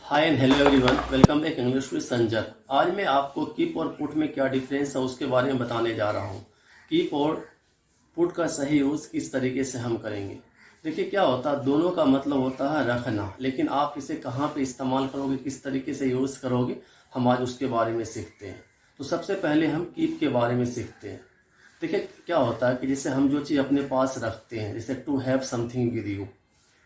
Hi and hello everyone, welcome back English with Sanjay. आज मैं आपको कीप और पुट में क्या डिफरेंस है उसके बारे में बताने जा रहा हूँ। कीप और पुट का सही यूज़ किस तरीके से हम करेंगे। देखिए क्या होता है, दोनों का मतलब होता है रखना, लेकिन आप इसे कहाँ पे इस्तेमाल करोगे, किस तरीके से यूज़ करोगे, हम आज उसके बारे में सीखते हैं। तो सबसे पहले हम कीप के बारे में सीखते हैं। देखिए क्या होता है कि जैसे हम जो चीज़ अपने पास रखते हैं, जैसे to have something with you.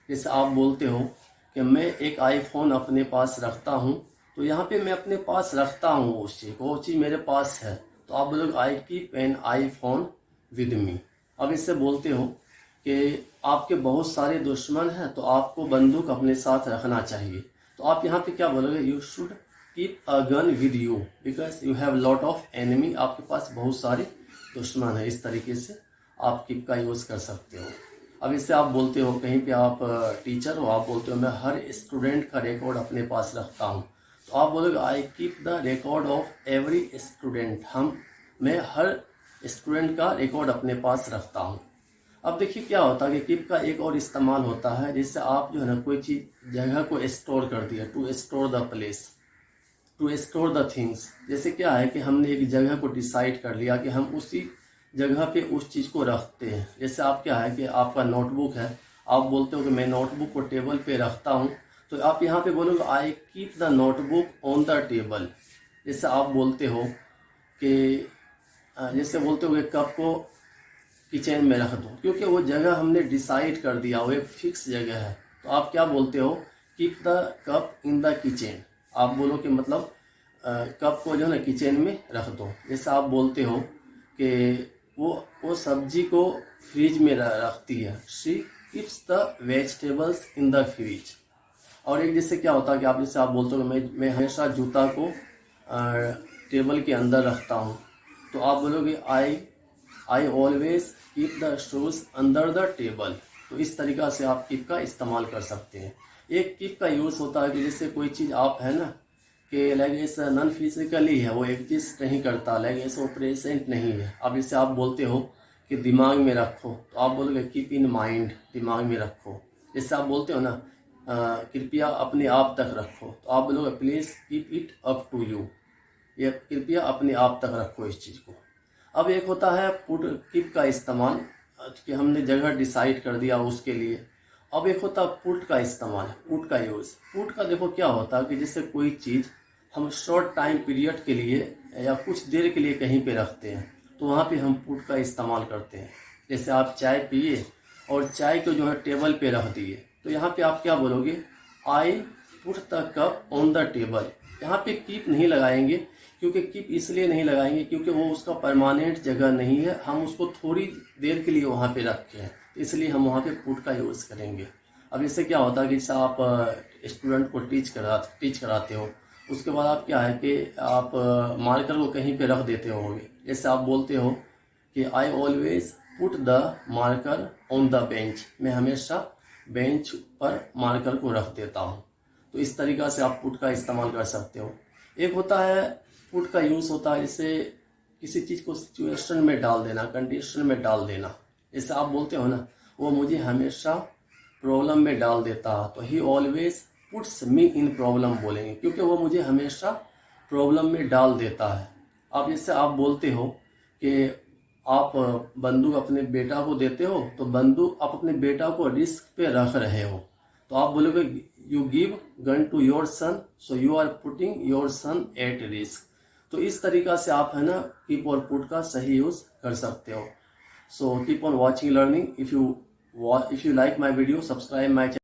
जैसे आप बोलते हो कि मैं एक आईफोन अपने पास रखता हूँ, तो यहाँ पे मैं अपने पास रखता हूँ उस चीज़ को, वो चीज़ मेरे पास है, तो आप बोलोगे I keep an iPhone with me. अब इससे बोलते हो कि आपके बहुत सारे दुश्मन हैं, तो आपको बंदूक अपने साथ रखना चाहिए, तो आप यहाँ पे क्या बोलोगे, you should keep a gun with you because you have lot of enemy. आपके पास बहुत सारे दुश्मन है। इस तरीके से आप कीप का यूज़ कर सकते हो। अब इससे आप बोलते हो, कहीं पे आप टीचर हो, आप बोलते हो मैं हर स्टूडेंट का रिकॉर्ड अपने पास रखता हूँ, तो आप बोलोगे I keep the record of every student. मैं हर स्टूडेंट का रिकॉर्ड अपने पास रखता हूँ। अब देखिए क्या होता है कि कीप का एक और इस्तेमाल होता है, जिससे आप जो है ना कोई चीज़ जगह को स्टोर कर दिया, to store the place, to store the things. जैसे क्या है कि हमने एक जगह को डिसाइड कर लिया कि हम उसी जगह पे उस चीज़ को रखते हैं। जैसे आप क्या है कि आपका नोटबुक है, आप बोलते हो कि मैं नोटबुक को टेबल पे रखता हूँ, तो आप यहाँ पे बोलोगे I keep the notebook on the table. जैसे आप बोलते हो कि जैसे बोलते हो कि कप को किचन में रख दो, क्योंकि वो जगह हमने डिसाइड कर दिया, वो एक फिक्स जगह है, तो आप क्या बोलते हो, keep the cup in the kitchen. आप बोलो कि मतलब कप को जो है ना किचन में रख दो। जैसे आप बोलते हो कि वो सब्जी को फ्रिज में रखती है, she keeps the vegetables in the fridge. और एक जैसे क्या होता है कि आप जैसे आप बोलते हो मैं हमेशा जूता को टेबल के अंदर रखता हूँ, तो आप बोलोगे I always keep the shoes under the table. तो इस तरीका से आप कीप का इस्तेमाल कर सकते हैं। एक कीप का यूज़ होता है कि जैसे कोई चीज़ आप है ना कि लाइक ऐसा नॉन फिजिकली है, वो एग्जिस्ट नहीं करता, लाइक ऐसा वो प्रेजेंट नहीं है। अब जैसे आप बोलते हो कि दिमाग में रखो, तो आप बोलोगे कीप इन माइंड, दिमाग में रखो। जैसे आप बोलते हो ना कृपया अपने आप तक रखो, तो आप बोलोगे please keep it up to you, ये कृपया अपने आप तक रखो इस चीज़ को। अब एक होता है पुट कीप का इस्तेमाल कि हमने जगह डिसाइड कर दिया उसके लिए। अब एक होता है पुट का इस्तेमाल, पुट का यूज़। पुट का देखो क्या होता है कि जैसे कोई चीज़ हम शॉर्ट टाइम पीरियड के लिए या कुछ देर के लिए कहीं पे रखते हैं, तो वहाँ पे हम पुट का इस्तेमाल करते हैं। जैसे आप चाय पिए और चाय को जो है टेबल पे रख दिए, तो यहाँ पे आप क्या बोलोगे, I put the cup on the table. यहाँ पे कीप नहीं लगाएंगे, क्योंकि कीप इसलिए नहीं लगाएंगे क्योंकि वो उसका परमानेंट जगह नहीं है, हम उसको थोड़ी देर के लिए वहाँ पे रखे हैं, इसलिए हम वहाँ पे पुट का यूज़ करेंगे। अब इससे क्या होता है कि जैसे आप स्टूडेंट को टीच कराते हो, उसके बाद आप क्या है कि आप मार्कर को कहीं पे रख देते होंगे। जैसे आप बोलते हो कि I always put the marker on the bench, मैं हमेशा बेंच पर मार्कर को रख देता हूँ। तो इस तरीक़ा से आप पुट का इस्तेमाल कर सकते हो। एक होता है पुट का यूज़ होता है जैसे किसी चीज़ को सिचुएशन में डाल देना, कंडीशन में डाल देना। जैसे आप बोलते हो ना, वो मुझे हमेशा प्रॉब्लम में डाल देता, तो ही ऑलवेज पुट्स मी इन प्रॉब्लम बोलेंगे, क्योंकि वो मुझे हमेशा प्रॉब्लम में डाल देता है। अब जैसे आप बोलते हो कि आप बंदूक अपने बेटा को देते हो, तो बंदूक आप अपने बेटा को रिस्क पे रख रहे हो, तो आप बोलोगे you give gun to your son, so you are putting your son at risk. तो इस तरीका से आप है ना कीप और पुट का सही यूज़ कर सकते हो। So keep on watching learning. If you like my video, subscribe my channel.